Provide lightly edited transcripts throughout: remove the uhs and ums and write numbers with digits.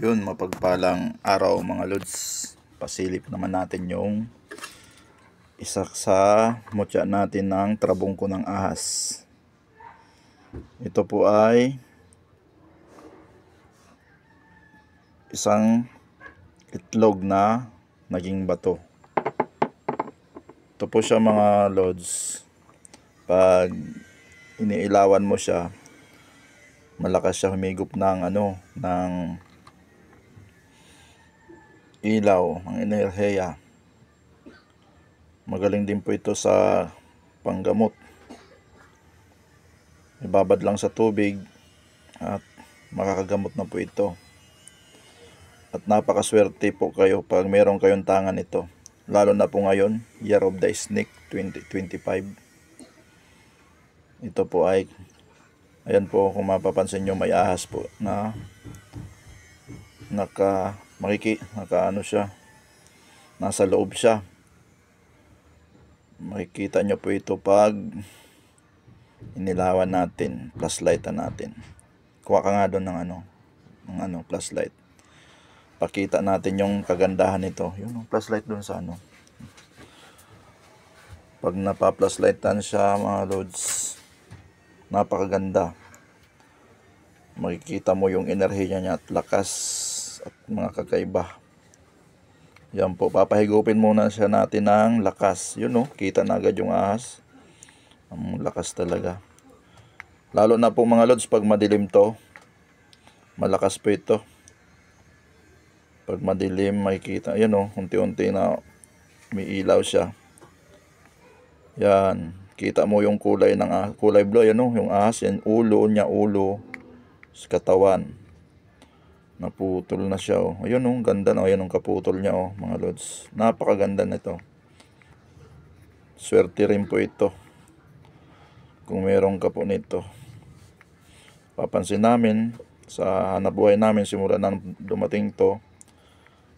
Yun, mapagpalang araw mga lods. Pasilip naman natin yung isa sa mutya natin ng trabungko ng ahas. Ito po ay isang itlog na naging bato. Ito po siya mga lods. Pag iniilawan mo siya, malakas siya humigop ng ng ilaw, ang enerhiya. Magaling din po ito sa panggamot. Ibabad lang sa tubig at makakagamot na po ito. At napakaswerte po kayo pag meron kayong tangan ito. Lalo na po ngayon, Year of the Snake 2025. Ito po ay, ayan po, kung mapapansin nyo, may ahas po na naka siya, nasa loob siya. Makikita nyo po ito pag inilawan natin, flashlightan natin. Kuha ka nga doon ng flashlight. Pakita natin yung kagandahan nito. Yung flashlight doon sa Pag napa-flashlightan siya mga lods, napakaganda. Makikita mo yung enerhiya niya at lakas at mga kakaiba. Yan po, papahigupin muna siya natin ng lakas. Yun kita na agad yung ahas. Ang lakas talaga. Lalo na po mga lods pag madilim to. Malakas po ito. Pag madilim makikita, yan unti-unti na may ilaw siya. Yan, kita mo yung kulay ng kulay blue, yan yung ahas, yan ulo niya, sa katawan. Naputol na siya Ayun ganda na, yan kaputol niya mga lods. Napakaganda nito. Swerte rin po ito kung meron ka po nito. Papansin namin sa hanapbuhay namin simula nang dumating to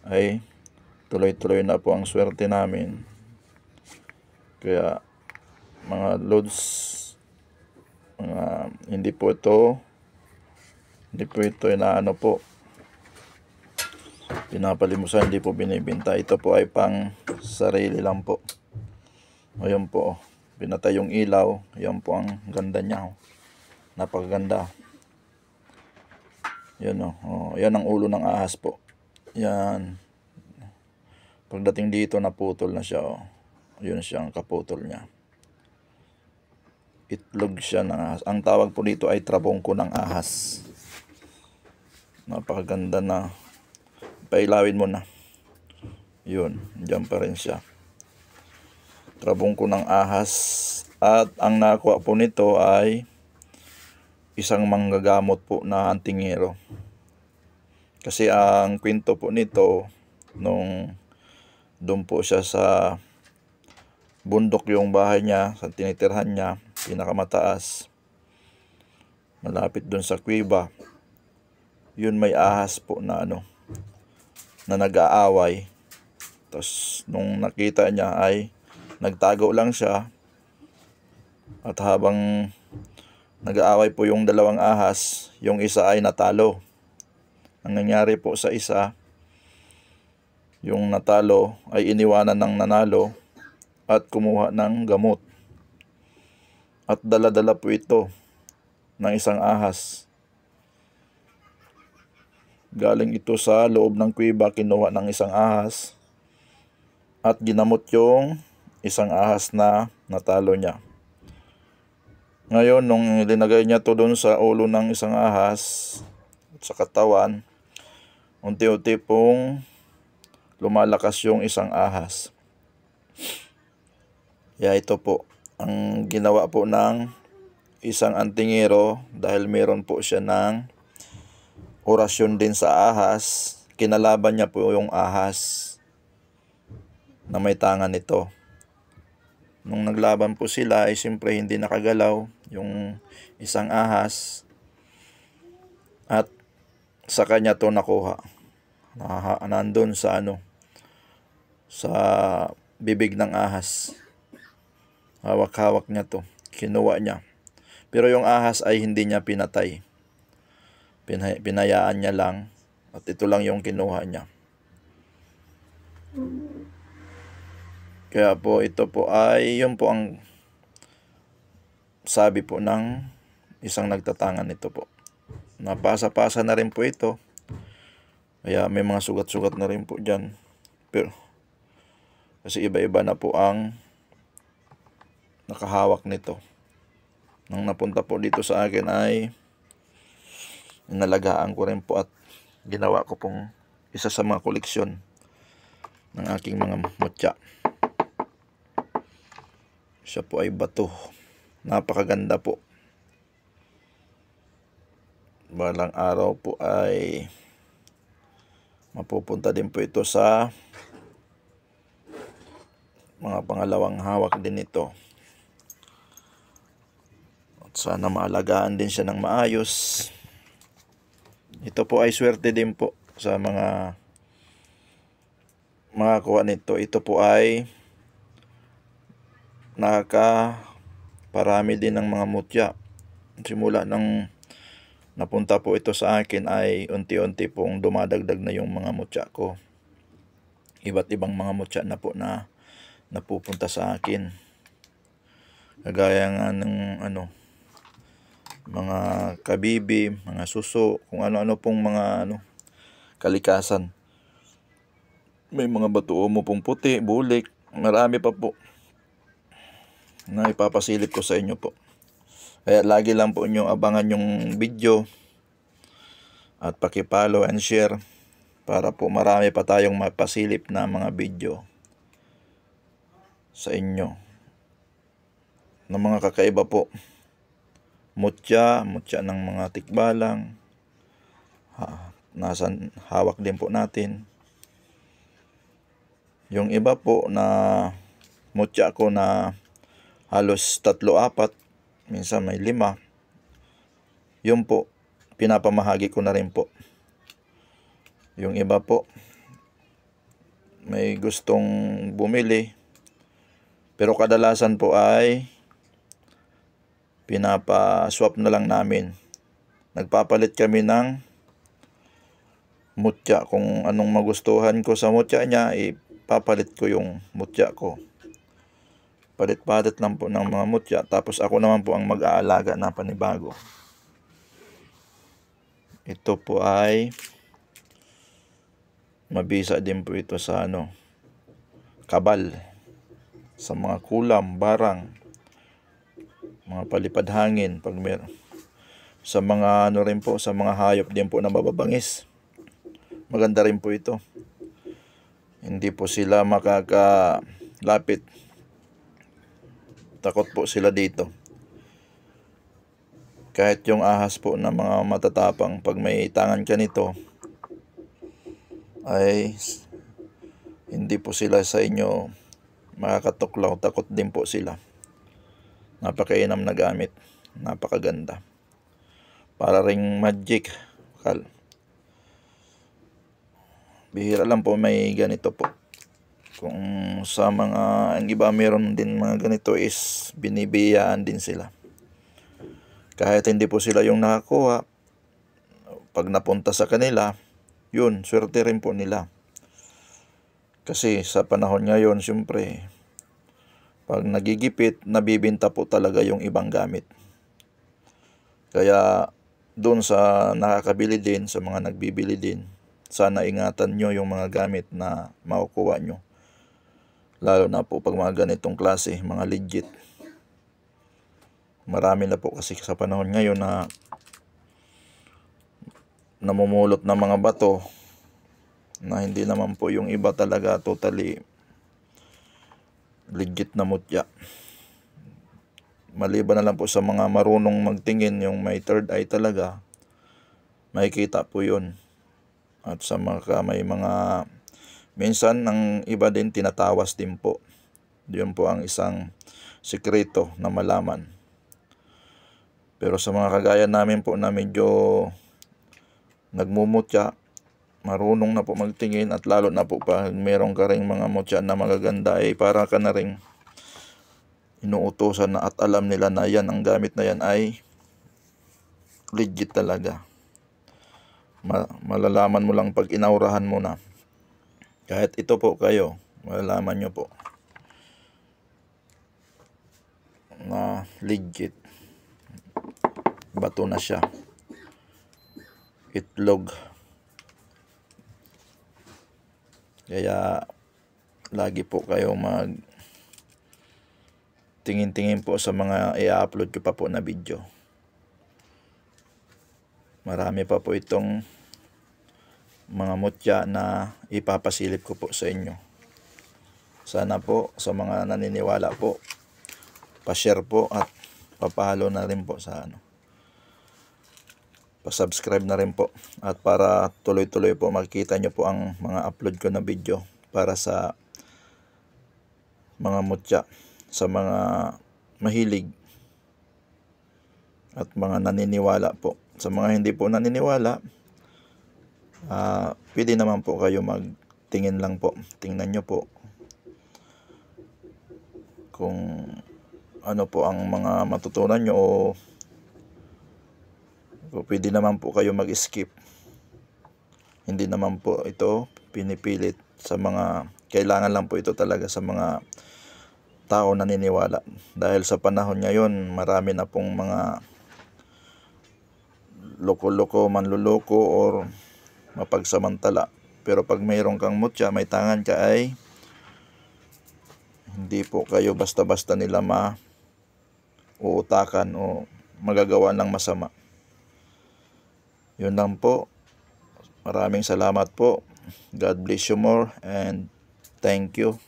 ay tuloy-tuloy na po ang swerte namin. Kaya mga lods, hindi po ito po pinapalimusan, hindi po binibenta. Ito po ay pang sarili lang po. Ayan po, pinatay yung ilaw. Ayan po ang ganda niya. Napakaganda. Yan yan ang ulo ng ahas po. Yan. Pagdating dito naputol na siya Yun siya ang kaputol niya. Itlog siya ng ahas. Ang tawag po dito ay trabungko ng ahas. Napakaganda na. Pailawin mo na. Yun, diyan pa rin siya. Trabungko ng ahas. At ang nakuha po nito ay isang manggagamot po na antingero. Kasi ang kwento po nito, nung doon po siya sa bundok yung bahay niya, sa tinitirhan niya, pinakamataas, malapit doon sa kuweba, yun may ahas po na na nag-aaway. Tapos nung nakita niya ay nagtago lang siya, at habang nag-aaway po yung dalawang ahas, yung isa ay natalo. Ang nangyari po sa isa, yung natalo ay iniwanan ng nanalo at kumuha ng gamot. At dala-dala po ito ng isang ahas. Galing ito sa loob ng kuweba, kinuha ng isang ahas at ginamot yung isang ahas na natalo niya. Ngayon, nung linagay niya to doon sa ulo ng isang ahas at sa katawan, unti-unti pong lumalakas yung isang ahas. Ito po ang ginawa po ng isang antingero, dahil meron po siya ng orasyon din sa ahas. Kinalaban niya po yung ahas na may tangan nito. Nung naglaban po sila ay siyempre hindi nakagalaw yung isang ahas, at sa kanya to nakuha. Nandun sa sa bibig ng ahas. Hawak-hawak niya to, kinuha niya. Pero yung ahas ay hindi niya pinatay. Pinayaan niya lang At ito lang yung kinuha niya. Kaya po ito po ay yun po ang sabi po ng isang nagtatangan nito po. Napasa-pasa na rin po ito. Kaya may mga sugat-sugat na rin po dyan. Pero kasi iba-iba na po ang nakahawak nito. Nang napunta po dito sa akin ay inalagaan ko rin po at ginawa ko pong isa sa mga koleksyon ng aking mga mutya. Siya po ay bato. Napakaganda po. Balang araw po ay mapupunta din po ito sa mga pangalawang hawak din ito. At sana maalagaan din siya ng maayos. Ito po ay swerte din po sa mga makakuha nito. Ito po ay nakakaparami din ng mga mutya. Simula nang napunta po ito sa akin ay unti-unti pong dumadagdag na yung mga mutya ko. Iba't ibang mga mutya na po na napupunta sa akin. Kagaya nga ng mga kabibi, mga suso, kung ano-ano pong mga kalikasan. May mga batuomo pong puti, bulik, marami pa po na ipapasilip ko sa inyo po. Kaya lagi lang po nyo abangan yung video at paki-follow and share para po marami pa tayong mapasilip na mga video sa inyo ng mga kakaiba po. Mutya ng mga tikbalang. Nasan hawak din po natin. Yung iba po na mutya ko na halos 3-4, minsan may 5. Yun po, pinapamahagi ko na rin po. Yung iba po, may gustong bumili. Pero kadalasan po ay pinapa-swap na lang namin. Nagpapalit kami ng mutya. Kung anong magustuhan ko sa mutya niya, ipapalit ko yung mutya ko. Palit-palit lang po ng mga mutya. Tapos ako naman po ang mag-aalaga na panibago. Ito po ay mabisa din po ito sa kabal. Sa mga kulam, barang, mga palipad hangin, pag meron. Sa mga rin po, sa mga hayop din po na mababangis. Maganda rin po ito. Hindi po sila makakalapit. Takot po sila dito. Kahit yung ahas po na mga matatapang, pag may tangan ka nito, ay hindi po sila sa inyo makakatuklaw. Takot din po sila. Napakainam na gamit. Napakaganda. Para ring magic. Bihira lang po may ganito po. Kung sa mga, ang iba meron din mga ganito is binibiyaan din sila. Kahit hindi po sila yung nakakuha, pag napunta sa kanila, yun, swerte rin po nila. Kasi sa panahon ngayon, siyempre, pag nagigipit, nabibinta po talaga yung ibang gamit. Kaya doon sa nakakabili din, sa mga nagbibili din, sana ingatan nyo yung mga gamit na makukuha nyo. Lalo na po pag mga ganitong klase, mga legit. Marami na po kasi sa panahon ngayon na namumulot ng mga bato na hindi naman po yung iba talaga totally legit na mutya. Maliban na lang po sa mga marunong magtingin, yung may third eye talaga, makikita po yun. At sa may mga minsan ang iba din tinatawas din po. Yun po ang isang sikreto na malaman. Pero sa mga kagaya namin po na medyo nagmumutya, marunong na po magtingin, at lalo na po pag meron ka ring mga mutya na magaganda, para ka na ring inuutosan na at alam nila na yan, ang gamit na yan ay legit talaga. malalaman mo lang pag inaurahan mo na. Kahit ito po kayo, malalaman nyo po na legit. Bato na siya. Itlog. Kaya lagi po kayo tingin-tingin po sa mga i-upload ko pa po na video. Marami pa po itong mga mutya na ipapasilip ko po sa inyo. Sana po sa mga naniniwala po, pa-share po at papalo na rin po sa pa-subscribe na rin po. At para tuloy-tuloy po makikita nyo po ang mga upload ko na video para sa mga mutya, sa mga mahilig at mga naniniwala po. Sa mga hindi po naniniwala, pwede naman po kayo magtingin lang po. Tingnan nyo po kung ano po ang mga matutunan nyo, o pwede naman po kayo mag-skip. Hindi naman po ito pinipilit sa mga, kailangan lang po ito talaga sa mga tao naniniwala. Dahil sa panahon ngayon, marami na pong mga loko-loko, manluloko, or mapagsamantala. Pero pag mayroon kang mutya, may tangan ka, ay hindi po kayo basta-basta nila mauutakan o magagawa ng masama. Yun lang po. Maraming salamat po. God bless you more and thank you.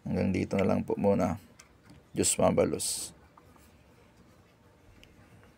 Hanggang dito na lang po muna. Diyos mabalos.